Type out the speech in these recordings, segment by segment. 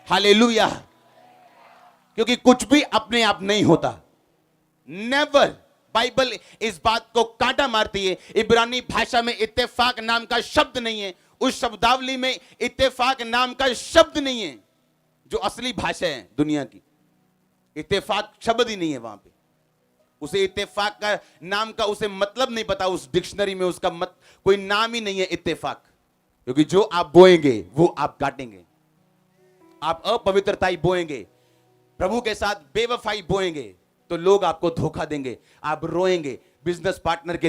Hallelujah. क्योंकि कुछ भी अपने आप नहीं होता, नेवर। बाइबल इस बात को कांटा मारती है। इब्रानी भाषा में इत्तेफाक नाम का शब्द नहीं है, उस शब्दावली में इत्तेफाक नाम का शब्द नहीं है जो असली भाषा है दुनिया की। इत्तेफाक शब्द ही नहीं है वहां पे। उसे इत्तेफाक का नाम का उसे मतलब नहीं पता, उस डिक्शनरी में उसका कोई नाम ही नहीं है इत्तेफाक। क्योंकि जो आप बोएंगे वो आप काटेंगे। आप अपवित्रताई बोएंगे, प्रभु के साथ बेवफाई बोएंगे, तो लोग आपको धोखा देंगे। आप रोएंगे बिजनेस पार्टनर के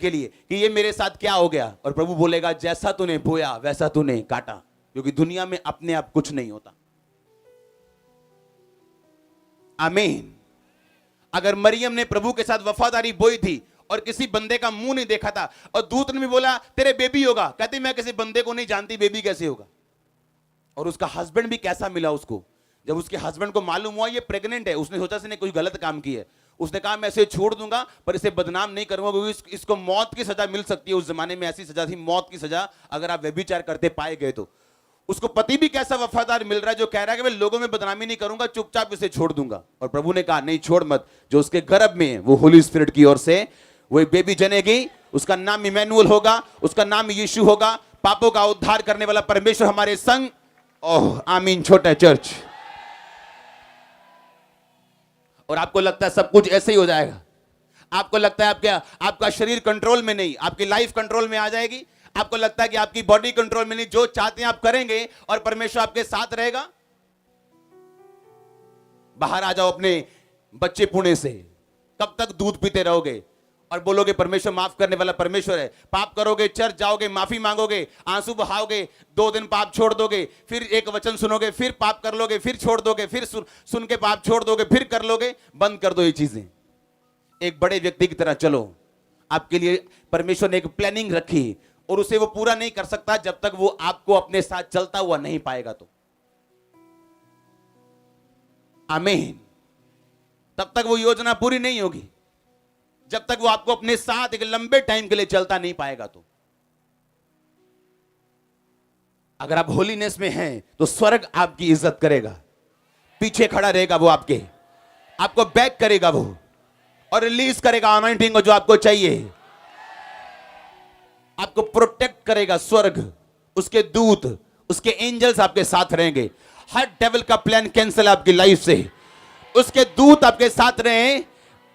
लिए कि ये मेरे साथ क्या हो गया, और प्रभु बोलेगा जैसा तूने बोया वैसा तूने काटा। क्योंकि दुनिया में अपने आप कुछ नहीं होता। आमीन। अगर मरियम ने प्रभु के साथ वफादारी बोई थी और किसी बंदे का मुंह नहीं देखा था, और दूत ने भी बोला तेरे बेबी होगा, कहती मैं किसी बंदे को नहीं जानती, बेबी कैसे होगा। और उसका हस्बैंड भी कैसा मिला उसको, जब उसके हस्बैंड को मालूम हुआ ये प्रेग्नेंट है, उसने सोचा इसने कोई गलत काम किया है। उसने कहा मैं इसे छोड़ दूंगा पर इसे बदनाम नहीं करूंगा, क्योंकि इसको मौत की सजा मिल सकती है। उस जमाने में ऐसी सजा थी, मौत की सजा, अगर आप व्यभिचार करते पाए गए तो। उसको पति भी कैसा वफादार मिल रहा है जो कह रहा है कि मैं लोगों में बदनामी नहीं करूंगा, चुपचाप इसे छोड़ दूंगा। और प्रभु ने कहा नहीं छोड़ मत, जो उसके गर्भ में है वो होली स्पिरिट की ओर से वो एक बेबी जनेगी, उसका नाम इमैनुअल होगा, उसका नाम यीशु होगा, पापों का उद्धार करने वाला परमेश्वर हमारे संग। ओह आमीन। छोटा चर्च। और आपको लगता है सब कुछ ऐसे ही हो जाएगा, आपको लगता है आपका शरीर कंट्रोल में नहीं, आपकी लाइफ कंट्रोल में आ जाएगी, आपको लगता है कि आपकी बॉडी कंट्रोल में नहीं, जो चाहते हैं आप करेंगे और परमेश्वर आपके साथ रहेगा। बाहर आ जाओ अपने बच्चे पुणे से। कब तक दूध पीते रहोगे और बोलोगे परमेश्वर माफ करने वाला परमेश्वर है। पाप करोगे, चर्च जाओगे, माफी मांगोगे, आंसू बहाओगे, 2 दिन पाप छोड़ दोगे, फिर एक वचन सुनोगे, फिर पाप कर लोगे, फिर छोड़ दोगे, फिर सुन के पाप छोड़ दोगे, फिर कर लोगे। बंद कर दो ये चीजें। एक बड़े व्यक्ति की तरह चलो। आपके लिए परमेश्वर ने एक प्लानिंग रखी और उसे वो पूरा नहीं कर सकता जब तक वो आपको अपने साथ चलता हुआ नहीं पाएगा। तो आमीन। तब तक वो योजना पूरी नहीं होगी जब तक वो आपको अपने साथ एक लंबे टाइम के लिए चलता नहीं पाएगा। तो अगर आप होलीनेस में हैं तो स्वर्ग आपकी इज्जत करेगा, पीछे खड़ा रहेगा वो, आपको बैक करेगा वो, और रिलीज करेगा अनॉइंटिंग को जो आपको चाहिए। आपको प्रोटेक्ट करेगा स्वर्ग, उसके दूत, उसके एंजल्स आपके साथ रहेंगे। हर डेविल का प्लान कैंसिल आपकी लाइफ से, उसके दूत आपके साथ रहे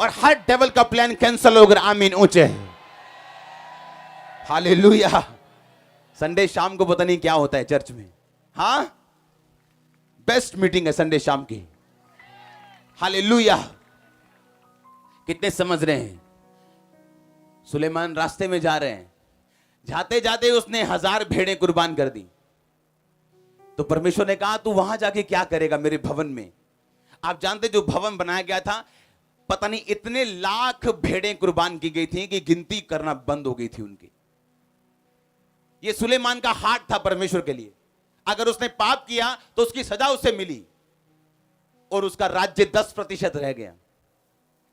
और हर डेविल का प्लान कैंसिल होकर आमीन ऊंचे। हालेलुया। संडे शाम को पता नहीं क्या होता है चर्च में, हाँ बेस्ट मीटिंग है संडे शाम की। हालेलुया। कितने समझ रहे हैं? सुलेमान रास्ते में जा रहे हैं, जाते जाते उसने 1000 भेड़ें कुर्बान कर दी। तो परमेश्वर ने कहा तू वहां जाके क्या करेगा मेरे भवन में। आप जानते जो भवन बनाया गया था, पता नहीं इतने लाख भेड़ें कुर्बान की गई थी कि गिनती करना बंद हो गई थी उनकी। यह सुलेमान का हार्ट था परमेश्वर के लिए। अगर उसने पाप किया तो उसकी सजा उससे मिली और उसका राज्य 10% रह गया,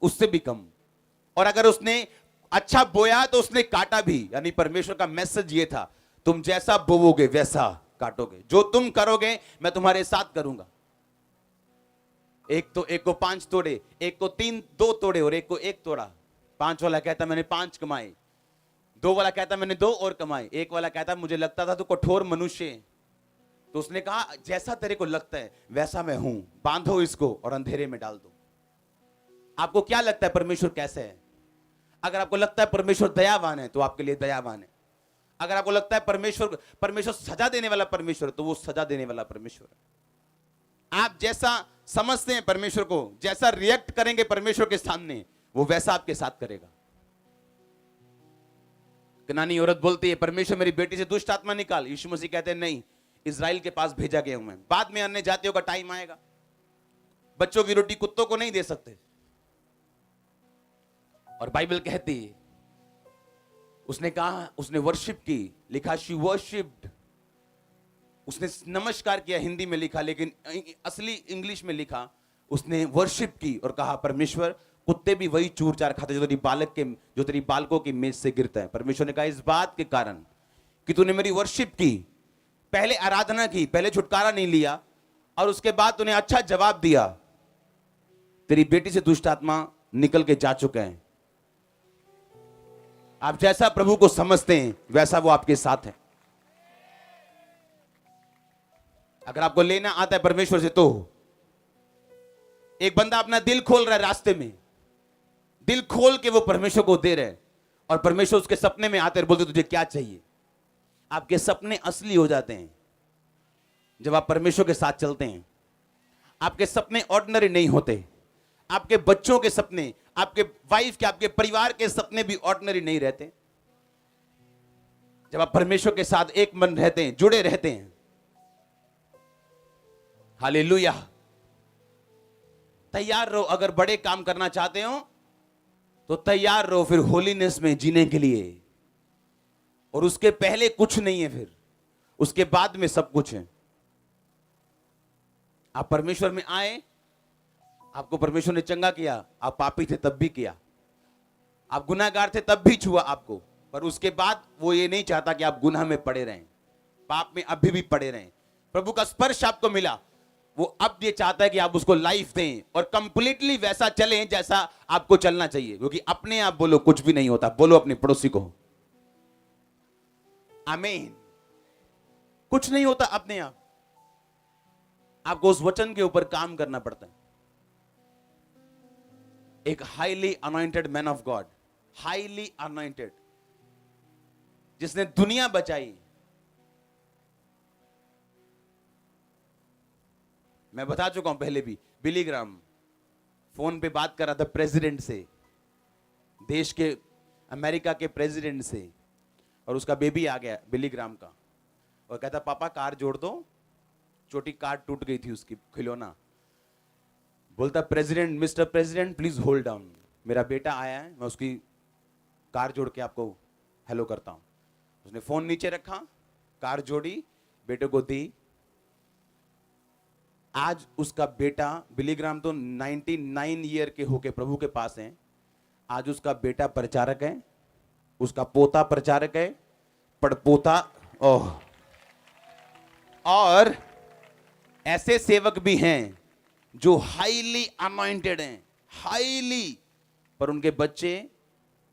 उससे भी कम। और अगर उसने अच्छा बोया तो उसने काटा भी। यानी परमेश्वर का मैसेज ये था, तुम जैसा बोओगे वैसा काटोगे, जो तुम करोगे मैं तुम्हारे साथ करूंगा। एक को 5 तोड़े, एक को 2 तोड़े और एक को 1 तोड़ा। 5 वाला कहता मैंने 5 कमाए, 2 वाला कहता मैंने 2 और कमाए, 1 वाला कहता मुझे लगता था तू कठोर मनुष्य है। तो उसने कहा जैसा तेरे को लगता है वैसा मैं हूं, बांधो इसको और अंधेरे में डाल दो। आपको क्या लगता है परमेश्वर कैसे है? अगर आपको लगता है परमेश्वर दयावान है तो आपके लिए दयावान है। अगर आपको लगता है परमेश्वर सजा देने वाला परमेश्वर, तो वो सजा देने वाला परमेश्वर है। आप जैसा समझते हैं परमेश्वर को, जैसा रिएक्ट करेंगे परमेश्वर के सामने, वो वैसा आपके साथ करेगा। कनानी औरत बोलती है परमेश्वर मेरी बेटी से दुष्ट आत्मा निकाल। यीशु मसीह कहते हैं नहीं, इजराइल के पास भेजा गया हूं मैं। बाद में अन्य जातियों का टाइम आएगा। बच्चों की रोटी कुत्तों को नहीं दे सकते। और बाइबल कहती है उसने कहा, उसने वर्शिप की, लिखा शी वर्शिप्ड। उसने नमस्कार किया, हिंदी में लिखा, लेकिन असली इंग्लिश में लिखा उसने वर्शिप की और कहा परमेश्वर कुत्ते भी वही चूर चार खाते जो तेरी बालकों की मेज से गिरता है। परमेश्वर ने कहा इस बात के कारण कि तूने मेरी वर्शिप की, पहले आराधना की, पहले छुटकारा नहीं लिया, और उसके बाद उन्हें अच्छा जवाब दिया, तेरी बेटी से दुष्ट आत्मा निकल के जा चुके हैं। आप जैसा प्रभु को समझते हैं वैसा वो आपके साथ है। अगर आपको लेना आता है परमेश्वर से, तो एक बंदा अपना दिल खोल रहा है रास्ते में, दिल खोल के वो परमेश्वर को दे रहे हैं, और परमेश्वर उसके सपने में आते हैं, बोलते तुझे क्या चाहिए। आपके सपने असली हो जाते हैं जब आप परमेश्वर के साथ चलते हैं। आपके सपने ऑर्डिनरी नहीं होते। आपके बच्चों के सपने, आपके वाइफ के, आपके परिवार के सपने भी ऑर्डिनरी नहीं रहते। जब आप परमेश्वर के साथ एक मन रहते हैं, जुड़े रहते हैं। हालेलुया। तैयार रहो, अगर बड़े काम करना चाहते हो तो तैयार रहो फिर होलीनेस में जीने के लिए। और उसके पहले कुछ नहीं है, फिर उसके बाद में सब कुछ है। आप परमेश्वर में आए, आपको परमेश्वर ने चंगा किया, आप पापी थे तब भी किया, आप गुनाहगार थे तब भी छुआ आपको, पर उसके बाद वो ये नहीं चाहता कि आप गुनाह में पड़े रहें, पाप में अभी भी पड़े रहें। प्रभु का स्पर्श आपको मिला, वो अब ये चाहता है कि आप उसको लाइफ दें और कंप्लीटली वैसा चलें जैसा आपको चलना चाहिए। क्योंकि अपने आप बोलो कुछ भी नहीं होता, बोलो अपने पड़ोसी को आमीन। कुछ नहीं होता अपने आप, आपको उस वचन के ऊपर काम करना पड़ता है। एक highly anointed man of God, highly anointed, जिसने दुनिया बचाई। मैं बता चुका हूं पहले भी, बिली ग्राम फोन पे बात कर रहा था प्रेसिडेंट से, देश के, अमेरिका के प्रेसिडेंट से, और उसका बेबी आ गया बिली ग्राम का, और कहता पापा कार जोड़ दो, छोटी कार टूट गई थी उसकी, खिलौना। बोलता president, mister president please hold down, मेरा बेटा आया है, मैं उसकी कार जोड़ के आपको हेलो करता हूं। उसने फोन नीचे रखा, कार जोड़ी, बेटे को दी। आज उसका बेटा, बिली ग्राम तो 99 ईयर के होके प्रभु के पास हैं, आज उसका बेटा प्रचारक है, उसका पोता प्रचारक है, पड़पोता, ओह, और ऐसे सेवक भी हैं जो हाईली अनॉइंटेड हैं, हाईली, पर उनके बच्चे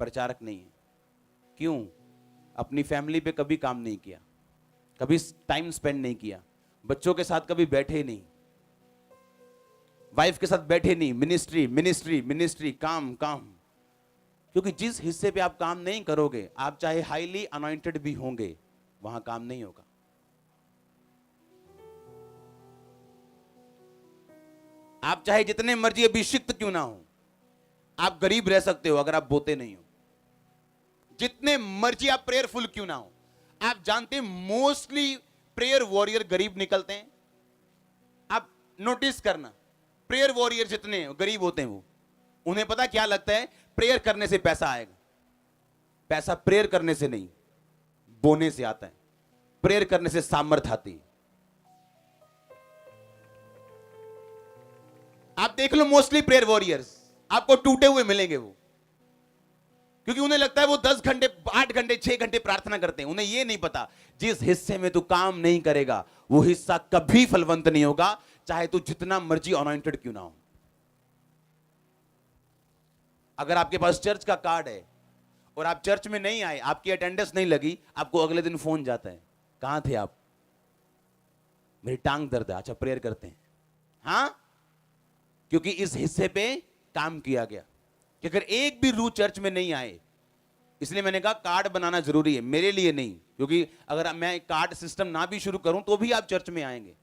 प्रचारक नहीं है। क्यों? अपनी फैमिली पे कभी काम नहीं किया, कभी टाइम स्पेंड नहीं किया, बच्चों के साथ कभी बैठे नहीं, वाइफ के साथ बैठे नहीं, मिनिस्ट्री मिनिस्ट्री मिनिस्ट्री, काम काम। क्योंकि जिस हिस्से पे आप काम नहीं करोगे, आप चाहे हाईली अनॉइंटेड भी होंगे, वहां काम नहीं होगा। आप चाहे जितने मर्जी अभिषिक्त क्यों ना हो, आप गरीब रह सकते हो अगर आप बोते नहीं हो। जितने मर्जी आप प्रेयरफुल क्यों ना हो, आप जानते हैं मोस्टली प्रेयर वॉरियर गरीब निकलते हैं। आप नोटिस करना, प्रेयर वॉरियर जितने गरीब होते हैं, वो, उन्हें पता क्या लगता है, प्रेयर करने से पैसा आएगा। पैसा प्रेयर करने से नहीं, बोने से आता है। प्रेयर करने से सामर्थ आती है। आप देख लो मोस्टली प्रेयर वॉरियर्स आपको टूटे हुए मिलेंगे वो, क्योंकि उन्हें लगता है वो 10 घंटे 8 घंटे 6 घंटे प्रार्थना करते हैं। उन्हें ये नहीं पता जिस हिस्से में तू काम नहीं करेगा वो हिस्सा कभी फलवंत नहीं होगा, चाहे तू जितना मर्जी अनॉइंटेड क्यों ना हो। अगर आपके पास चर्च का कार्ड है और आप चर्च में नहीं आए, आपकी अटेंडेंस नहीं लगी, आपको अगले दिन फोन जाता है, कहां थे आप? मेरी टांग दर्द है, अच्छा प्रेयर करते हैं। हां, क्योंकि इस हिस्से पे काम किया गया कि अगर एक भी रूह चर्च में नहीं आए, इसलिए मैंने कहा कार्ड बनाना जरूरी है, मेरे लिए नहीं, क्योंकि अगर मैं कार्ड सिस्टम ना भी शुरू करूं तो भी आप चर्च में आएंगे।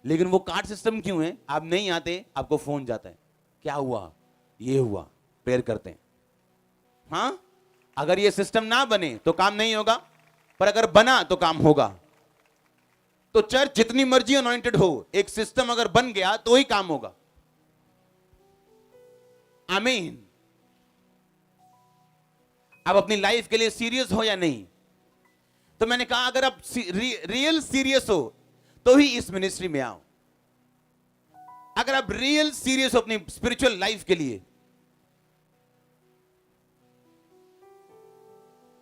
लेकिन वो कार्ड सिस्टम क्यों है? आप नहीं आते, आपको फोन जाता है, क्या हुआ, ये हुआ, प्रेयर करते हैं। हां, अगर ये सिस्टम ना बने तो काम नहीं होगा, पर अगर बना तो काम होगा। तो चर्च जितनी मर्जी अनॉइंटेड हो, एक सिस्टम अगर बन गया तो ही काम होगा। आमीन। आप अपनी लाइफ के लिए सीरियस हो या नहीं? तो मैंने कहा अगर आप रियल सीरियस हो तो ही इस मिनिस्ट्री में आओ। अगर आप रियल सीरियस हो अपनी स्पिरिचुअल लाइफ के लिए।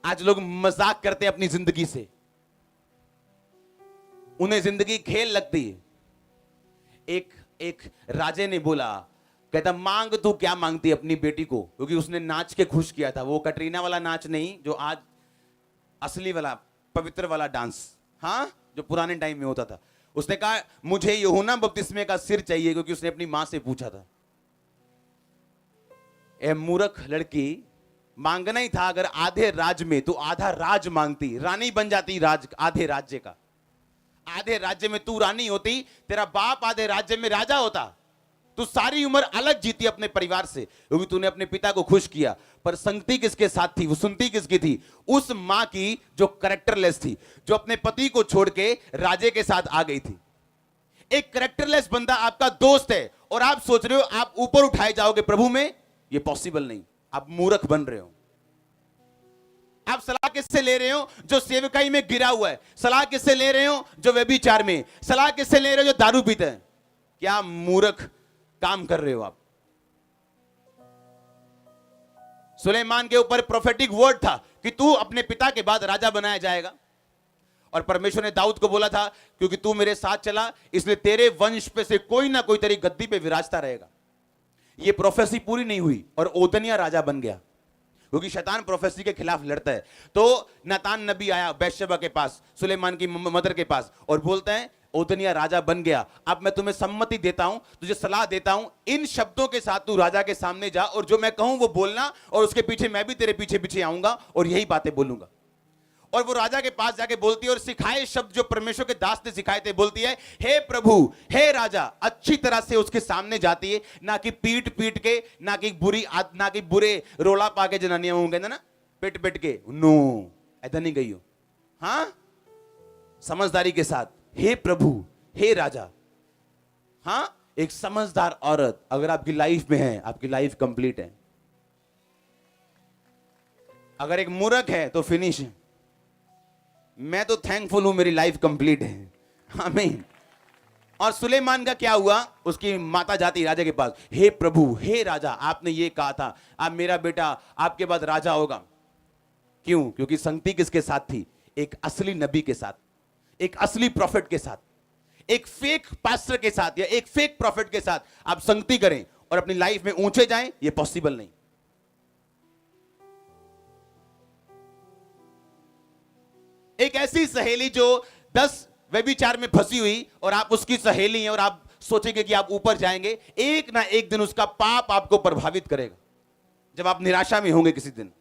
आज लोग मजाक करते हैं अपनी जिंदगी से, उन्हें जिंदगी खेल लगती है। एक एक राजे ने बोला, कहता मांग तू क्या मांगती अपनी बेटी को, क्योंकि उसने नाच के खुश किया था। वो कटरीना वाला नाच नहीं, जो आज असली वाला पवित्र वाला डांस, हाँ, जो पुराने टाइम में होता था। उसने कहा मुझे यूहन्ना बपतिस्मे का सिर चाहिए, क्योंकि उसने अपनी मां से पूछा था। ए मूर्ख लड़की, मांगना ही था अगर आधे राज में, तो आधा राज मांगती, रानी बन जाती राज, आधे राज्य का। आधे राज्य में तू रानी होती, तेरा बाप आधे राज्य में राजा होता। तू सारी उम्र अलग जीती अपने परिवार से, क्योंकि तूने अपने पिता को खुश किया। पर संगति किसके साथ थी, वो सुनती किसकी थी? उस मां की जो कैरेक्टरलेस थी, जो अपने पति को छोड़ के राजे के साथ आ गई थी। एक कैरेक्टरलेस बंदा आपका दोस्त है और आप सोच रहे हो आप ऊपर उठाए जाओगे प्रभु में, ये पॉसिबल नहीं। आप मूर्ख बन रहे हो। आप सलाह किससे ले रहे हो? जो सेवकाई में गिरा हुआ है। सलाह किससे ले रहे हो? जो व्यभिचार में। सलाह किससे ले रहे हो? जो दारू पीते हैं। क्या मूर्ख काम कर रहे हो आप? सुलेमान के ऊपर प्रोफेटिक वर्ड था कि तू अपने पिता के बाद राजा बनाया जाएगा। और परमेश्वर ने दाऊद को बोला था, क्योंकि तू मेरे साथ चला, इसलिए तेरे वंश पे से कोई ना कोई तेरी गद्दी पे विराजता रहेगा। ये प्रोफेसी पूरी नहीं हुई और ओदनिया राजा बन गया, क्योंकि शैतान प्रोफेसी के खिलाफ लड़ता है। तो नातान नबी आया बैशबा के पास, सुलेमान की मदर के पास, और बोलता है ओदनिया राजा बन गया। अब मैं तुम्हें सम्मति देता हूं, तुझे सलाह देता हूं, इन शब्दों के साथ तू राजा के सामने जा और जो मैं कहूं वो बोलना, और उसके पीछे मैं भी तेरे पीछे पीछे आऊंगा और यही बातें बोलूंगा। और वो राजा के पास जाके बोलती है, और सिखाए शब्द जो परमेश्वर के दास ने सिखाए थे, बोलती है हे प्रभु, हे राजा। अच्छी तरह से उसके सामने जाती है, ना कि पीट पीट के, ना कि बुरे रोला पाके जनानियां होंगे ना, पिट पिट के, नो, ऐसा नहीं गई हो। हाँ, समझदारी के साथ, हे प्रभु, हे राजा। हाँ, एक समझदार औरत अगर आपकी लाइफ में है, आपकी लाइफ कंप्लीट है। अगर एक मूर्ख है तो फिनिश है। मैं तो थैंकफुल हूं, मेरी लाइफ कंप्लीट है। आमीन। और सुलेमान का क्या हुआ? उसकी माता जाती राजा के पास, हे प्रभु, हे राजा, आपने ये कहा था, आप मेरा बेटा आपके बाद राजा होगा। क्यों? क्योंकि संगति किसके साथ थी? एक असली नबी के साथ, एक असली प्रॉफिट के साथ। एक फेक पास्टर के साथ या एक फेक प्रॉफिट के साथ आप संगति करें और अपनी लाइफ में ऊंचे जाएं, ये पॉसिबल नहीं। एक ऐसी सहेली जो 10 व्यभिचार में फंसी हुई और आप उसकी सहेली हैं और आप सोचेंगे कि आप ऊपर जाएंगे, एक ना एक दिन उसका पाप आपको प्रभावित करेगा, जब आप निराशा में होंगे किसी दिन।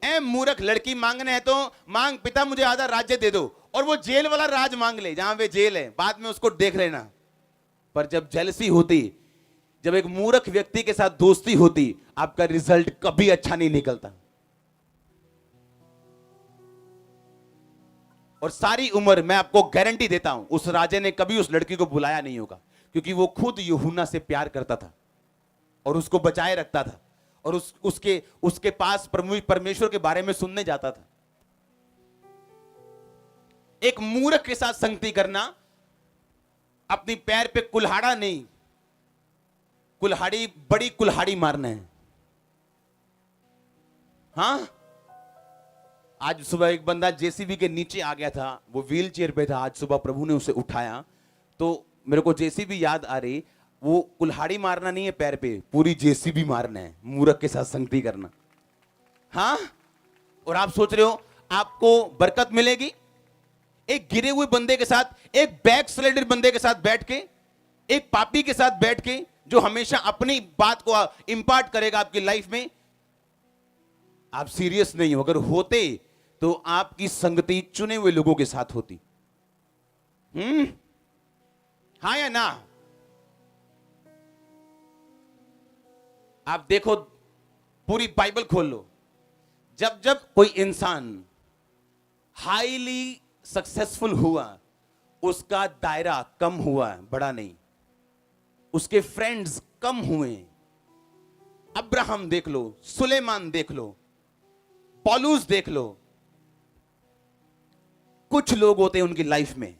ए मूर्ख लड़की, मांगने है तो मांग, पिता मुझे आधा राज्य दे दो, और वो जेल वाला राज मांग ले जहां वे जेल है, बाद में उसको देख लेना। पर जब जेलसी होती, जब एक मूर्ख व्यक्ति के साथ दोस्ती होती, आपका रिजल्ट कभी अच्छा नहीं निकलता। और सारी उम्र मैं आपको गारंटी देता हूं, उस राजे ने कभी उस लड़की को बुलाया नहीं होगा, क्योंकि वो खुद यूहन्ना से प्यार करता था और उसको बचाए रखता था, और उसके पास परमेश्वर के बारे में सुनने जाता था। एक मूर्ख के साथ संगति करना, अपनी पैर पे कुल्हाड़ा नहीं, कुल्हाड़ी, बड़ी कुल्हाड़ी मारना है। हां, आज सुबह एक बंदा जेसीबी के नीचे आ गया था, वो व्हील चेयर पे था। आज सुबह प्रभु ने उसे उठाया, तो मेरे को जेसीबी याद आ रही। वो कुल्हाड़ी मारना नहीं है पैर पे, पूरी जेसीबी मारना है, मूर्ख के साथ संगति करना। हाँ, और आप सोच रहे हो आपको बरकत मिलेगी? एक गिरे हुए बंदे के साथ, एक बैक स्लाइडर बंदे के साथ बैठ के, एक पापी के साथ बैठ के, जो हमेशा अपनी बात को इंपार्ट करेगा आपकी लाइफ में, आप सीरियस नहीं हो। अगर होते तो आपकी संगति चुने हुए लोगों के साथ होती। हाँ या ना? आप देखो, पूरी बाइबल खोल लो, जब जब कोई इंसान हाईली सक्सेसफुल हुआ, उसका दायरा कम हुआ, बड़ा नहीं। उसके फ्रेंड्स कम हुए। अब्राहम देख लो, सुलेमान देख लो, पौलुस देख लो। कुछ लोग होते हैं उनकी लाइफ में,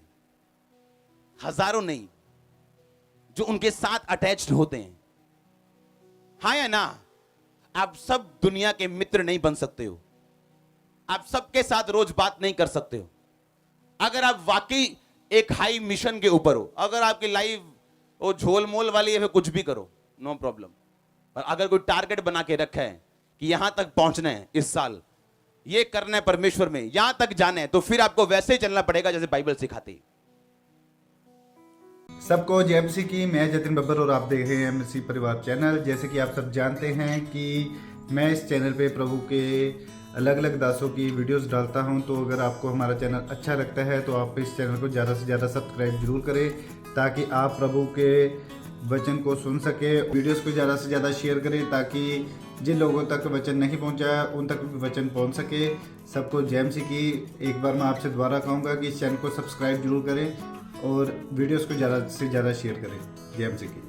हजारों नहीं, जो उनके साथ अटैच्ड होते हैं। हाँ या ना? आप सब दुनिया के मित्र नहीं बन सकते हो, आप सबके साथ रोज बात नहीं कर सकते हो। अगर आप वाकई एक हाई मिशन के ऊपर हो। अगर आपकी लाइफ वो झोल मोल वाली है, फिर कुछ भी करो, नो प्रॉब्लम। पर अगर कोई टारगेट बना के रखा है कि यहां तक पहुंचना है इस साल, ये करना है परमेश्वर में, यहां तक जाना है, तो फिर आपको वैसे ही चलना पड़ेगा जैसे बाइबल सिखाती है। सबको जय मसीह की। मैं जतिन बब्बर और आप देख रहे हैं मसीह परिवार चैनल। जैसे कि आप सब जानते हैं कि मैं इस चैनल पे प्रभु के अलग अलग दासों की वीडियोस डालता हूं, तो अगर आपको हमारा चैनल अच्छा लगता है तो आप इस चैनल को ज़्यादा से ज़्यादा सब्सक्राइब जरूर करें, ताकि आप प्रभु के वचन को सुन सके। वीडियोस को ज़्यादा से ज़्यादा शेयर करें, ताकि जिन लोगों तक वचन नहीं पहुंचा उन तक भी वचन पहुंच सके। सबको जय मसीह की। एक बार मैं आपसे दोबारा कहूँगा कि इस चैनल को सब्सक्राइब जरूर करें और वीडियोस को ज़्यादा से ज़्यादा शेयर करें। जय मसीह की।